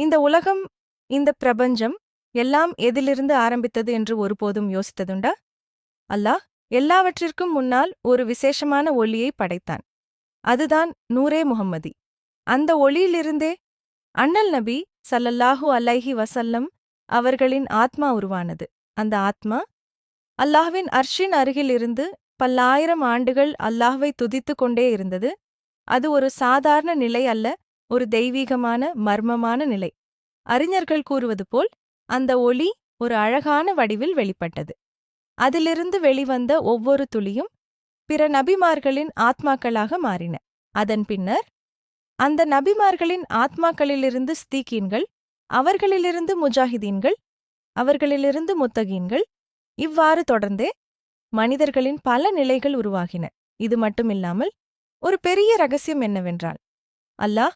இந்த உலகம், இந்த பிரபஞ்சம் எல்லாம் எதிலிருந்து ஆரம்பித்தது என்று ஒருபோதும் யோசித்ததுண்டா? அல்லாஹ் எல்லாவற்றிற்கும் முன்னால் ஒரு விசேஷமான ஒளியை படைத்தான். அதுதான் நூரே முஹம்மதி. அந்த ஒளியிலிருந்தே அண்ணல் நபி ஸல்லல்லாஹு அலைஹி வஸல்லம் அவர்களின் ஆத்மா உருவானது. அந்த ஆத்மா அல்லாஹ்வின் அர்ஷின் அருகில் இருந்து பல்லாயிரம் ஆண்டுகள் அல்லாஹ்வை துதித்துக் கொண்டே இருந்தது. அது ஒரு சாதாரண நிலை அல்ல, ஒரு தெய்வீகமான மர்மமான நிலை. அறிஞர்கள் கூறுவது போல் அந்த ஒளி ஒரு அழகான வடிவில் வெளிப்பட்டது. அதிலிருந்து வெளிவந்த ஒவ்வொரு துளியும் பிற நபிமார்களின் ஆத்மாக்களாக மாறின. அதன் பின்னர் அந்த நபிமார்களின் ஆத்மாக்களிலிருந்து ஸ்தீக்கீன்கள், அவர்களிலிருந்து முஜாஹிதீன்கள், அவர்களிலிருந்து முத்தகீன்கள், இவ்வாறு தொடர்ந்தே மனிதர்களின் பல நிலைகள் உருவாகின. இது மட்டுமில்லாமல் ஒரு பெரிய ரகசியம் என்னவென்றால், அல்லாஹ்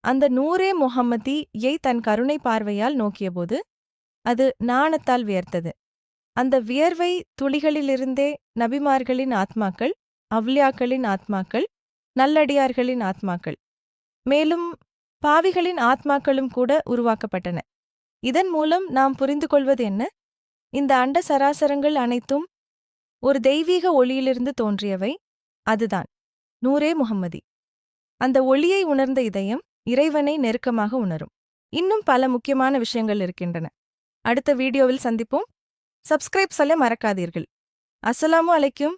அந்த நூரே முஹம்மதியை தன் கருணை பார்வையால் நோக்கியபோது அது நாணத்தால் வியர்த்தது. அந்த வியர்வை துளிகளிலிருந்தே நபிமார்களின் ஆத்மாக்கள், அவ்லியாக்களின் ஆத்மாக்கள், நல்லடியார்களின் ஆத்மாக்கள், மேலும் பாவிகளின் ஆத்மாக்களும் கூட உருவாக்கப்பட்டன. இதன் மூலம் நாம் புரிந்து கொள்வது என்ன? இந்த அண்ட சராசரங்கள் அனைத்தும் ஒரு தெய்வீக ஒளியிலிருந்து தோன்றியவை. அதுதான் நூரே முஹம்மதி. அந்த ஒளியை உணர்ந்த இதயம் இறைவனை நெருக்கமாக உணரும். இன்னும் பல முக்கியமான விஷயங்கள் இருக்கின்றன. அடுத்த வீடியோவில் சந்திப்போம். சப்ஸ்கிரைப் செய்ய மறக்காதீர்கள். அஸ்ஸலாமு அலைக்கும்.